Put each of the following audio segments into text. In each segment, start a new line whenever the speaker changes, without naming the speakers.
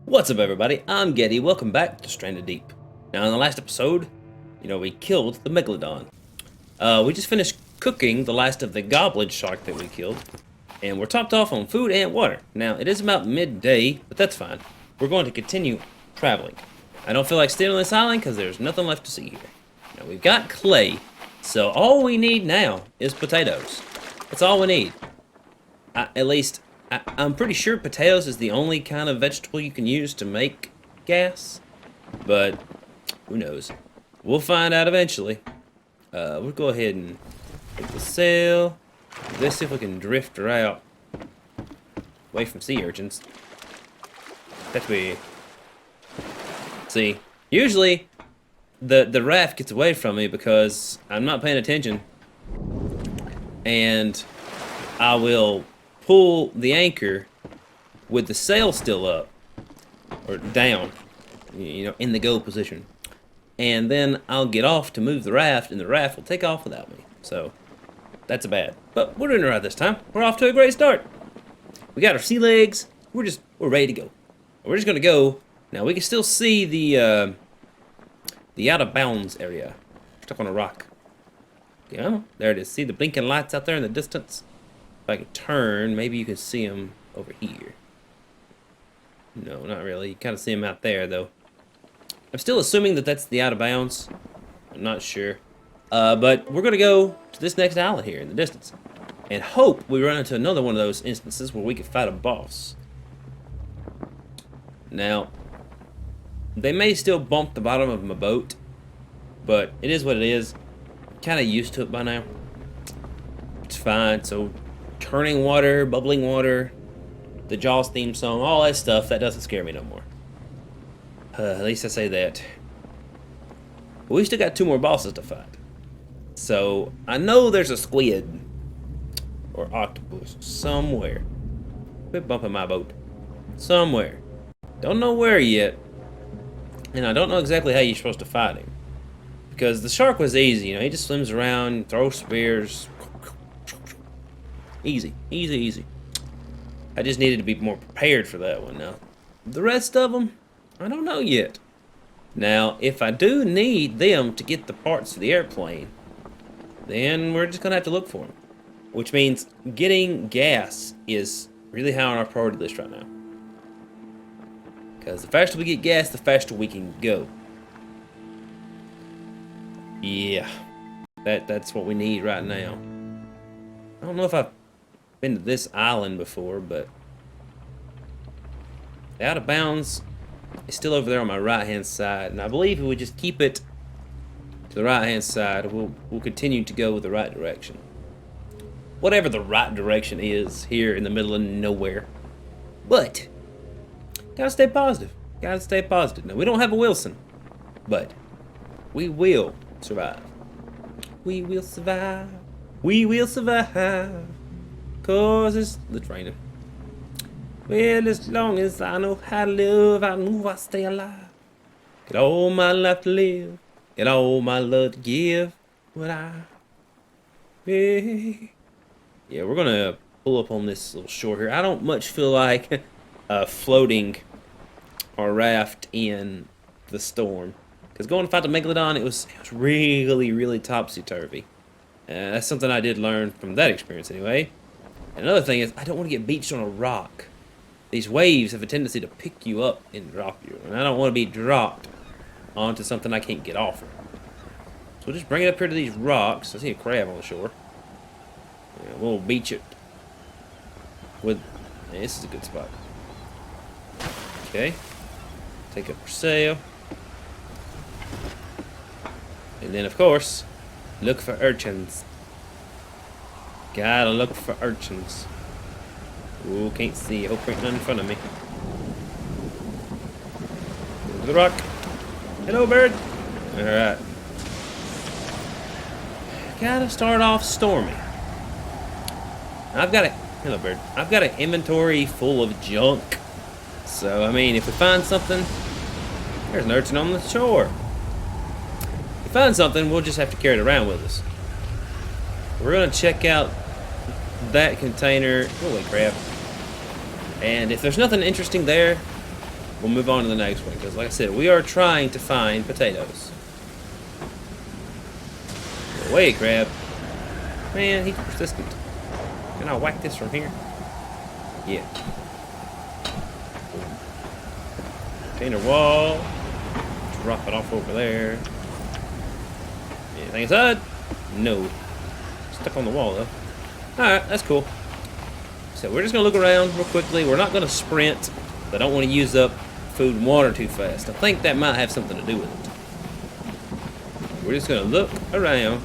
What's up, everybody? I'm Getty. Welcome back to Stranded Deep. Now, in the last episode, we killed the Megalodon. We just finished cooking the last of the goblin shark that we killed, and we're topped off on food and water. Now, it is about midday, but that's fine. We're going to continue traveling. I don't feel like staying on this island because there's nothing left to see here. Now, we've got clay, so all we need now is potatoes. That's all we need. I'm pretty sure potatoes is the only kind of vegetable you can use to make gas, but who knows? We'll find out eventually. We'll go ahead and hit the sail. Let's see if we can drift her out away from sea urchins. That way. See, usually the raft gets away from me because I'm not paying attention, and I will pull the anchor with the sail still up or down, in the go position, and then I'll get off to move the raft, and the raft will take off without me. So that's bad, but we're doing it right this time. We're off to a great start. We got our sea legs. We're ready to go. We're just gonna go now. We can still see the out of bounds area. Stuck on a rock. Yeah, there it is. See the blinking lights out there in the distance? If I can turn, maybe you can see them over here. No, not really. You kind of see them out there, though. I'm still assuming that that's the out of bounds. I'm not sure. But we're going to go to this next island here in the distance, and hope we run into another one of those instances where we can fight a boss. Now, they may still bump the bottom of my boat, but it is what it is. I'm kind of used to it by now. It's fine. So turning water, bubbling water, the Jaws theme song, all that stuff, that doesn't scare me no more. At least I say that. But we still got 2 more bosses to fight. So I know there's a squid or octopus somewhere. Quit bumping my boat. Somewhere. Don't know where yet. And I don't know exactly how you're supposed to fight him. Because the shark was easy, he just swims around, throws spears. Easy, easy, easy. I just needed to be more prepared for that one. Now, the rest of them, I don't know yet. Now, if I do need them to get the parts for the airplane, then we're just going to have to look for them. Which means getting gas is really high on our priority list right now. Because the faster we get gas, the faster we can go. Yeah, that's what we need right now. I don't know if I've been to this island before, but the out of bounds is still over there on my right hand side, and I believe if we just keep it to the right hand side, we'll continue to go with the right direction. Whatever the right direction is here in the middle of nowhere. But gotta stay positive. Gotta stay positive. Now, we don't have a Wilson, but we will survive. We will survive. We will survive. 'Cause it's raining. Well, as long as I know how to live, I know I stay alive. Got all my life to live. Got all my love to give. What Yeah, we're gonna pull up on this little shore here. I don't much feel like floating our raft in the storm. Because going to fight the Megalodon, it was really, really topsy-turvy. That's something I did learn from that experience anyway. And another thing is, I don't want to get beached on a rock. These waves have a tendency to pick you up and drop you. And I don't want to be dropped onto something I can't get off of. So we'll just bring it up here to these rocks. I see a crab on the shore. Yeah, we'll beach it with... This is a good spot. Okay. Take up our sail. And then, of course, look for urchins. Gotta look for urchins. Ooh, can't see. Hope there ain't none in front of me. Go to the rock. Hello, bird. Alright. Gotta start off stormy. Hello, bird. I've got an inventory full of junk. So, I mean, if we find something, there's an urchin on the shore. If we find something, we'll just have to carry it around with us. We're gonna check out that container. Holy crap. And if there's nothing interesting there, we'll move on to the next one. Because like I said, we are trying to find potatoes. Wait, crab. Man, he's persistent. Can I whack this from here? Yeah. Container wall. Drop it off over there. Anything inside? No. Stuck on the wall, though. Alright, that's cool. So we're just going to look around real quickly. We're not going to sprint. I don't want to use up food and water too fast. I think that might have something to do with it. We're just going to look around.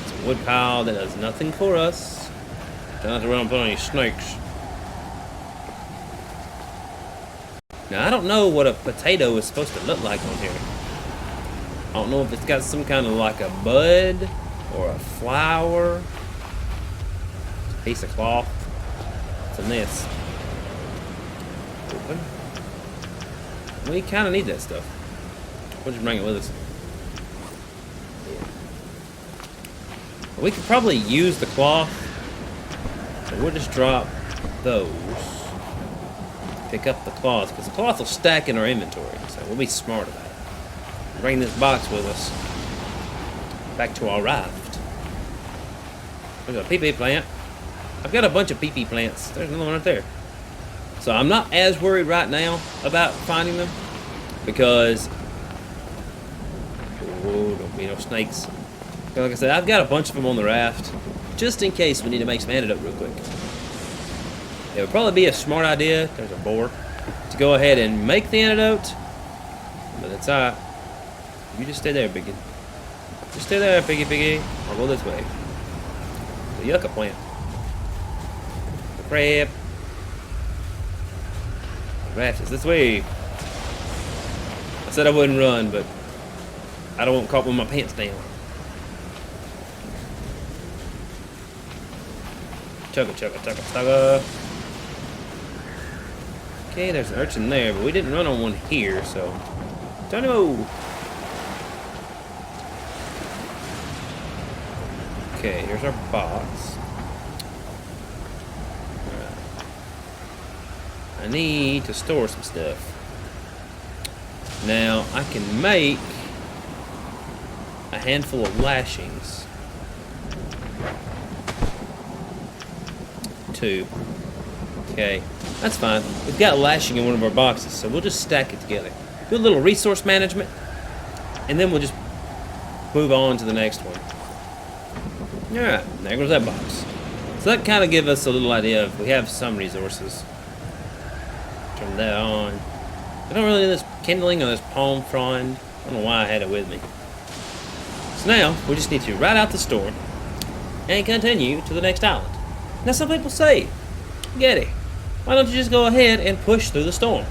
It's a wood pile that does nothing for us. Don't have to run and put on any snakes. Now, I don't know what a potato is supposed to look like on here. I don't know if it's got some kind of like a bud or a flower. It's a piece of cloth. It's a nest. Open. We kind of need that stuff. We'll just bring it with us. Yeah. We could probably use the cloth. So we'll just drop those. Pick up the cloth, because the cloth will stack in our inventory. So we'll be smart about it. Bring this box with us back to our raft. There's a pee-pee plant. I've got a bunch of pee-pee plants. There's another one right there. So I'm not as worried right now about finding them because don't be no snakes. Like I said, I've got a bunch of them on the raft just in case we need to make some antidote real quick. It would probably be a smart idea. There's a boar to go ahead and make the antidote, but that's alright. You just stay there, Piggy. Just stay there, Piggy. I'll go this way. The yucca plant. The crab. The raft is this way. I said I wouldn't run, but I don't want caught with my pants down. Chugga. Okay, there's an urchin there, but we didn't run on one here, so... Dynamo! Okay, here's our box. Alright. I need to store some stuff. Now, I can make a handful of lashings. 2. Okay, that's fine. We've got lashing in one of our boxes, so we'll just stack it together. Do a little resource management, and then we'll just move on to the next one. Alright, there goes that box. So that kind of gives us a little idea of we have some resources. Turn that on. I don't really need this kindling or this palm frond. I don't know why I had it with me. So now, we just need to ride out the storm and continue to the next island. Now some people say, Getty, why don't you just go ahead and push through the storm?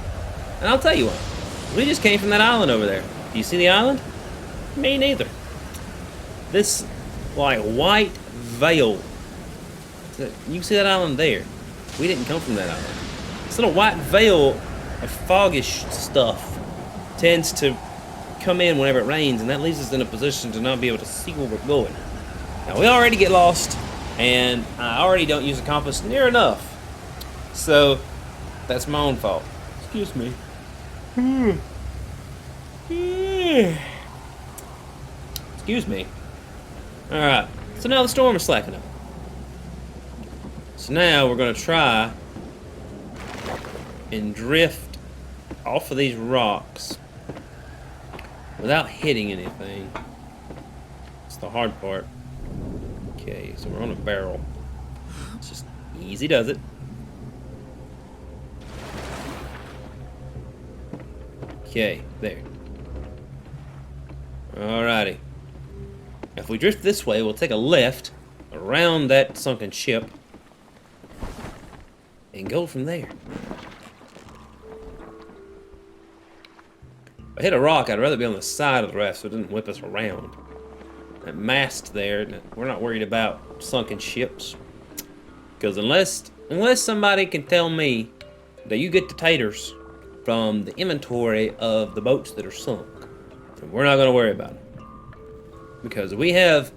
And I'll tell you what, we just came from that island over there. Do you see the island? Me neither. This, like, white veil. You can see that island there. We didn't come from that island. This little white veil of foggish stuff tends to come in whenever it rains, and that leaves us in a position to not be able to see where we're going. Now, we already get lost, and I already don't use a compass near enough. So, that's my own fault. Excuse me. Excuse me. Alright, so now the storm is slacking up. So now we're going to try and drift off of these rocks without hitting anything. It's the hard part. Okay, so we're on a barrel. It's just easy does it. Okay, there. Alrighty. If we drift this way, we'll take a left around that sunken ship and go from there. If I hit a rock, I'd rather be on the side of the raft so it doesn't whip us around. That mast there, we're not worried about sunken ships. Because unless somebody can tell me that you get the taters from the inventory of the boats that are sunk, then we're not going to worry about it. Because we have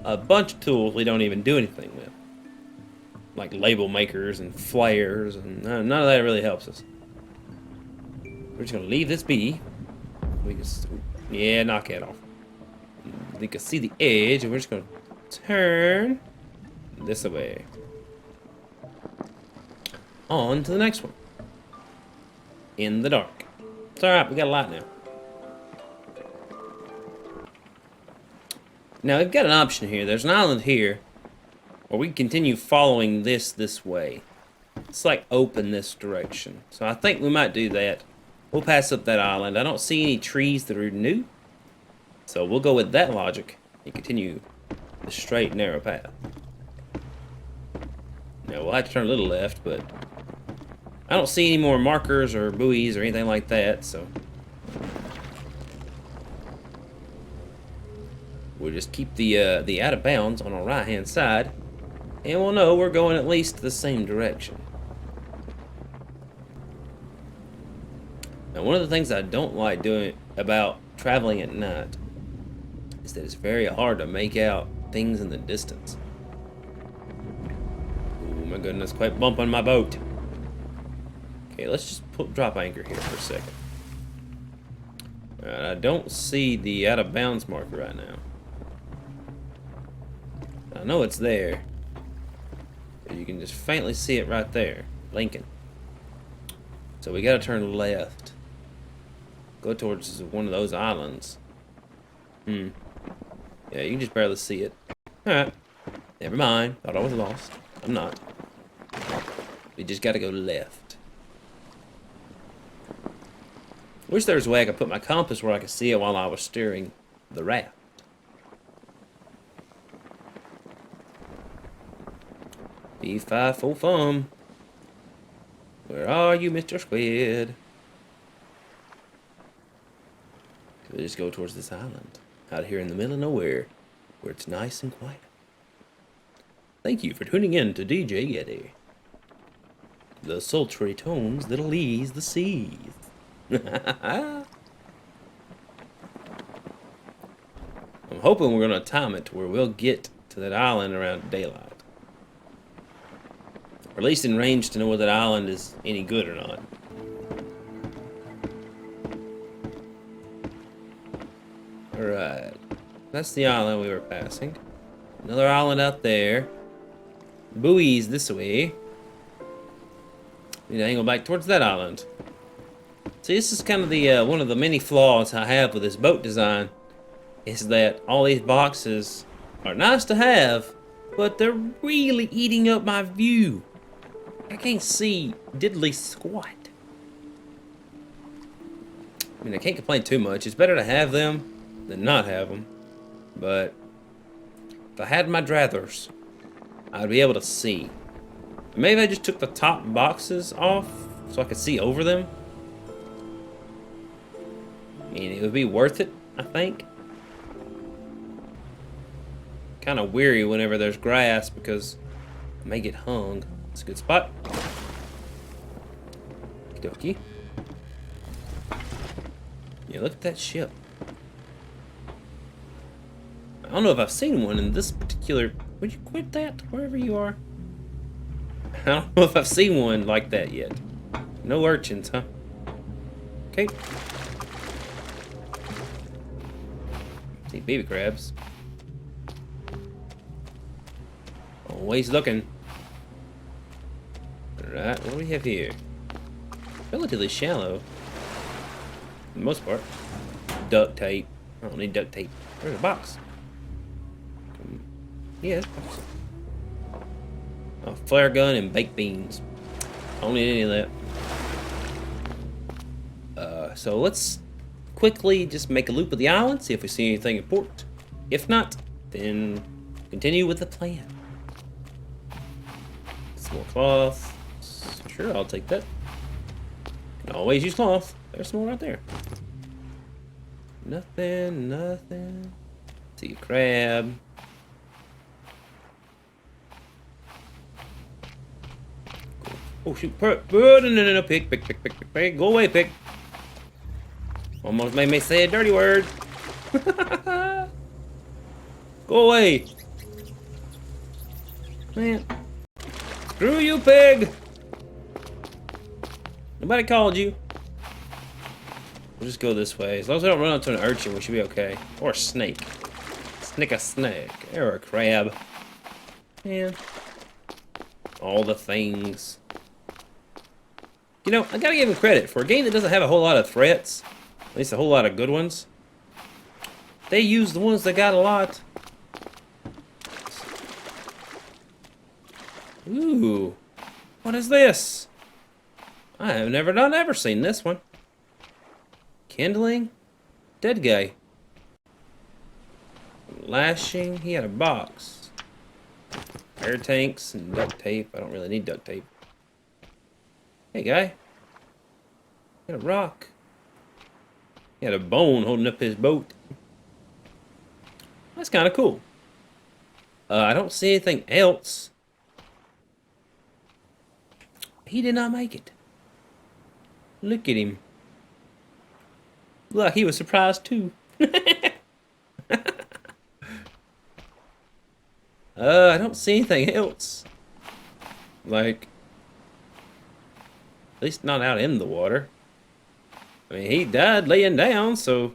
a bunch of tools we don't even do anything with. Like label makers and flares, and none of that really helps us. We're just gonna leave this be. We can, yeah, knock it off. We can see the edge, and we're just gonna turn this way. On to the next one. In the dark. It's alright, we got a light now. Now, we've got an option here. There's an island here, or we can continue following this way. It's like open this direction. So I think we might do that. We'll pass up that island. I don't see any trees that are new. So we'll go with that logic and continue the straight, narrow path. Now, we'll have to turn a little left, but I don't see any more markers or buoys or anything like that, so we'll just keep the out of bounds on our right-hand side, and we'll know we're going at least the same direction. Now, one of the things I don't like doing about traveling at night is that it's very hard to make out things in the distance. Oh my goodness, quite bumping my boat. Okay, let's just drop anchor here for a second. Alright, I don't see the out of bounds marker right now. I know it's there. You can just faintly see it right there, blinking. So we gotta turn left. Go towards one of those islands. Yeah, you can just barely see it. Alright. Never mind. Thought I was lost. I'm not. We just gotta go left. Wish there was a way I could put my compass where I could see it while I was steering the raft. B5 full thumb. Where are you, Mr. Squid? We'll just go towards this island. Out here in the middle of nowhere, where it's nice and quiet. Thank you for tuning in to DJ Yeti. The sultry tones that'll ease the seas. I'm hoping we're going to time it to where we'll get to that island around daylight. Or at least in range to know whether that island is any good or not. Alright. That's the island we were passing. Another island out there. Buoys this way. Need to angle back towards that island. See, this is kind of the one of the many flaws I have with this boat design, is that all these boxes are nice to have, but they're really eating up my view. I can't see diddly squat. I mean, I can't complain too much. It's better to have them than not have them. But if I had my druthers, I'd be able to see. Maybe I just took the top boxes off so I could see over them. I mean, it would be worth it, I think. Kind of weary whenever there's grass because I may get hung. It's a good spot. Okey-dokey. Yeah, look at that ship. I don't know if I've seen one in this particular... Would you quit that, wherever you are? I don't know if I've seen one like that yet. No urchins, huh? Okay. See baby crabs. Always looking. Alright, what do we have here? Relatively shallow. For the most part. Duct tape. I don't need duct tape. Where's the box? Yeah, this box. A flare gun and baked beans. I don't need any of that. So let's quickly just make a loop of the island, see if we see anything important. If not, then continue with the plan. Some more cloth. Sure, I'll take that. Can always use cloth. There's some more right there. Nothing, nothing. See a crab. Oh shoot! No, pig, pig. Go away, pig. Almost made me say a dirty word. Go away, man. Screw you, pig. Nobody called you. We'll just go this way. As long as we don't run into an urchin, we should be okay. Or a snake. A snake. Or a crab. Man. All the things. You know, I gotta give him credit. For a game that doesn't have a whole lot of threats, at least a whole lot of good ones, they use the ones that got a lot. Ooh. What is this? I have never seen this one. Kindling? Dead guy. Lashing? He had a box. Air tanks and duct tape. I don't really need duct tape. Hey, guy. He had a rock. He had a bone holding up his boat. That's kind of cool. I don't see anything else. He did not make it. Look at him. Look, he was surprised too. I don't see anything else. Like, at least not out in the water. I mean, he died laying down, so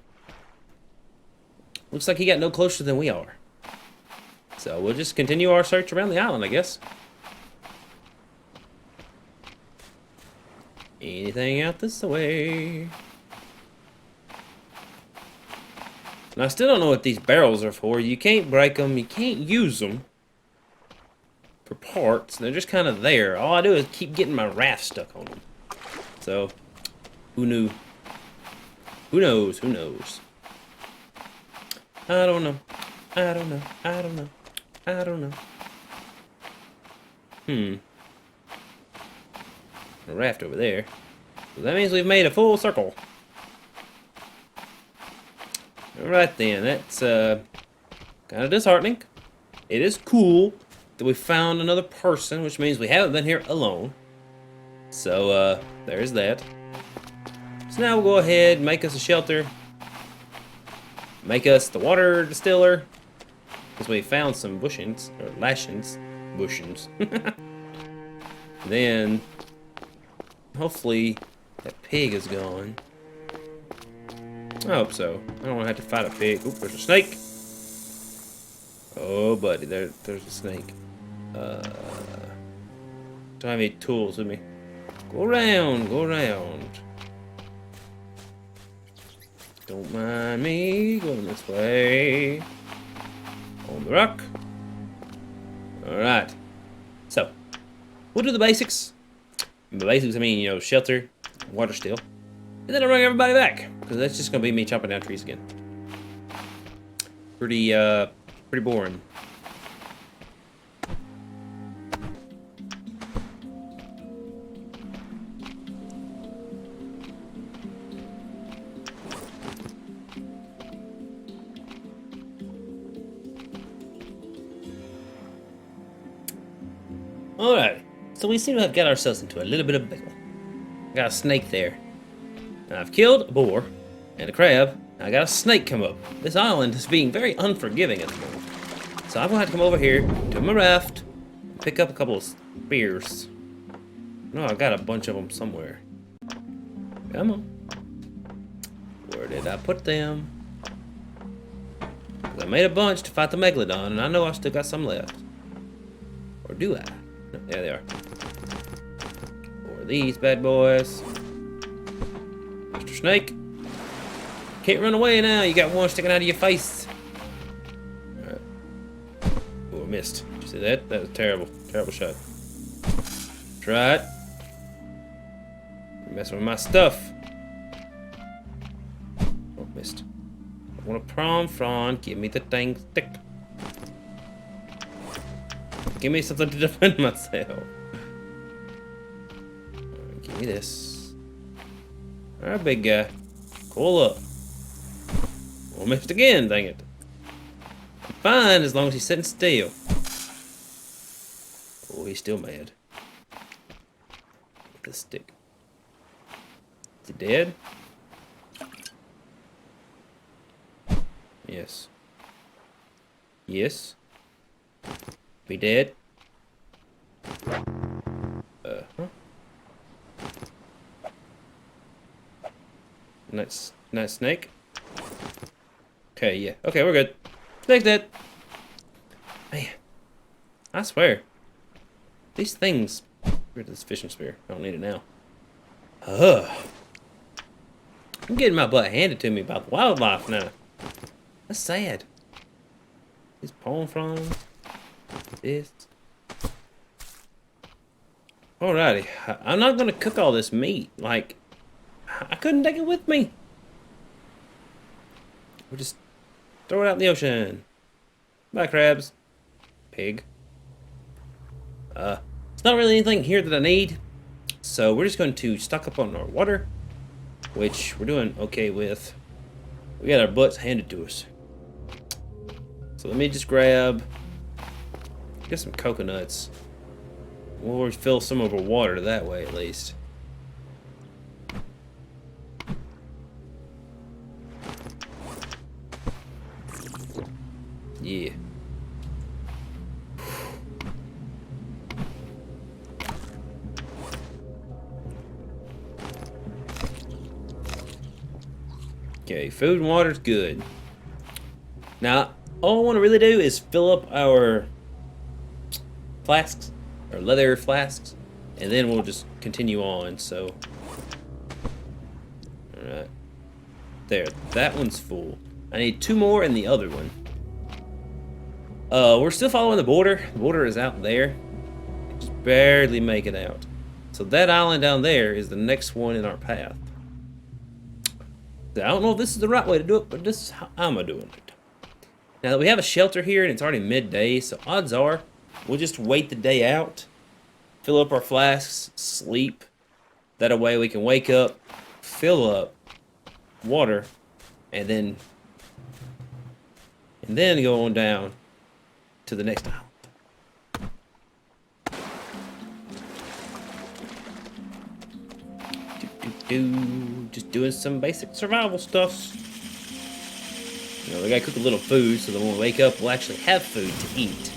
looks like he got no closer than we are. So we'll just continue our search around the island, I guess. Anything out this way? And I still don't know what these barrels are for. You can't break them. You can't use them for parts. They're just kind of there. All I do is keep getting my raft stuck on them. So, who knew? Who knows? Who knows? I don't know. I don't know. I don't know. I don't know. A raft over there. So that means we've made a full circle. Alright then, that's kind of disheartening. It is cool that we found another person, which means we haven't been here alone. So, there's that. So now we'll go ahead and make us a shelter. Make us the water distiller. Because we found some bushings, or lashings. Bushings. Then, hopefully, that pig is gone. I hope so. I don't want to have to fight a pig. Oop, there's a snake. Oh, buddy, there's a snake. Don't have any tools with me. Go around, go around. Don't mind me going this way. On the rock. Alright. So, we'll do the basics. And the basics, I mean, you know, shelter, water still. And then I'll bring everybody back. Because that's just going to be me chopping down trees again. Pretty boring. Alright, so we seem to have got ourselves into a little bit of a pickle. Got a snake there. I've killed a boar and a crab. I got a snake come up. This island is being very unforgiving at the moment. So I'm gonna have to come over here to my raft, pick up a couple of spears. No, I got a bunch of them somewhere. Come on. Where did I put them? 'Cause I made a bunch to fight the megalodon, and I know I still got some left. Or do I? No, there they are. Or these bad boys. Mr. Snake. Can't run away now. You got one sticking out of your face. Alright. Oh, I missed. Did you see that? That was terrible. Terrible shot. Try it. You're messing with my stuff. Oh, missed. I want a prawn. Give me the dang stick. Give me something to defend myself. Right, give me this. Alright, big guy. Cool up. Oh, missed again, dang it. I'm fine as long as he's sitting still. Oh, he's still mad. Get this stick. Is he dead? Yes. Yes. Be dead. Huh? Nice. Nice snake. Okay, yeah. Okay, we're good. Snake dead. Man, I swear. These things... Get rid of this fishing spear. I don't need it now. Ugh. I'm getting my butt handed to me by the wildlife now. That's sad. These palm fronds. This. Alrighty. I'm not gonna cook all this meat. Like, I couldn't take it with me. We'll just throw it out in the ocean. Bye, crabs. Pig. It's not really anything here that I need. So we're just going to stock up on our water, which we're doing okay with. We got our butts handed to us. So let me just get some coconuts. We'll refill some of our water that way at least. Yeah. Okay, food and water's good. Now, all I want to really do is fill up our flasks, or leather flasks, and then we'll just continue on, so. Alright. There, that one's full. I need 2 more in the other one. We're still following the border. The border is out there. Just barely make it out. So that island down there is the next one in our path. I don't know if this is the right way to do it, but this is how I'm doing it. Now that we have a shelter here and it's already midday, so odds are we'll just wait the day out, fill up our flasks, sleep. That way we can wake up, fill up water, and then go on down to the next island. Just doing some basic survival stuff. You know, we gotta cook a little food so that when we wake up, we'll actually have food to eat.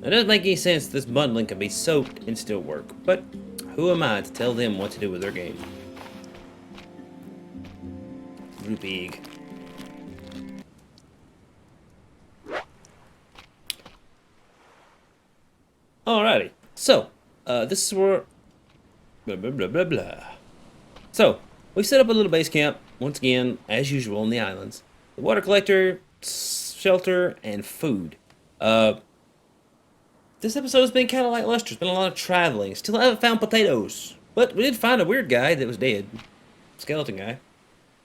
It doesn't make any sense this bundling can be soaked and still work, but who am I to tell them what to do with their game? Big. Alrighty, so this is where blah blah blah blah blah. So we set up a little base camp once again, as usual, on the islands. The water collector, shelter, and food. This episode has been kind of lackluster. There's been a lot of traveling. Still haven't found potatoes, but we did find a weird guy that was dead. Skeleton guy.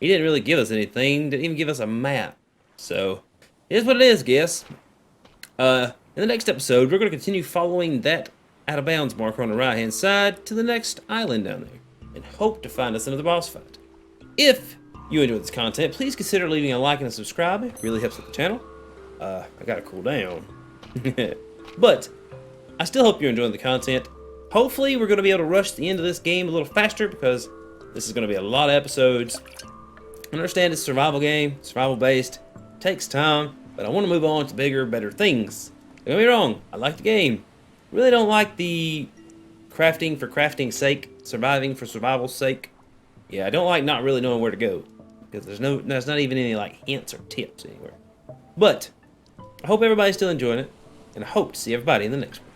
He didn't really give us anything. Didn't even give us a map. So it is what it is, guess. In the next episode, we're going to continue following that out of bounds marker on the right hand side to the next island down there, and hope to find us another boss fight. If you enjoyed this content, please consider leaving a like and a subscribe. It really helps with the channel. I gotta cool down. But I still hope you're enjoying the content. Hopefully we're going to be able to rush the end of this game a little faster, because this is going to be a lot of episodes. I understand it's a survival game, survival based, takes time, but I want to move on to bigger, better things. Don't get me wrong, I like the game. Really don't like the crafting for crafting's sake, surviving for survival's sake. Yeah, I don't like not really knowing where to go, because there's not even any like hints or tips anywhere. But I hope everybody's still enjoying it, and I hope to see everybody in the next one.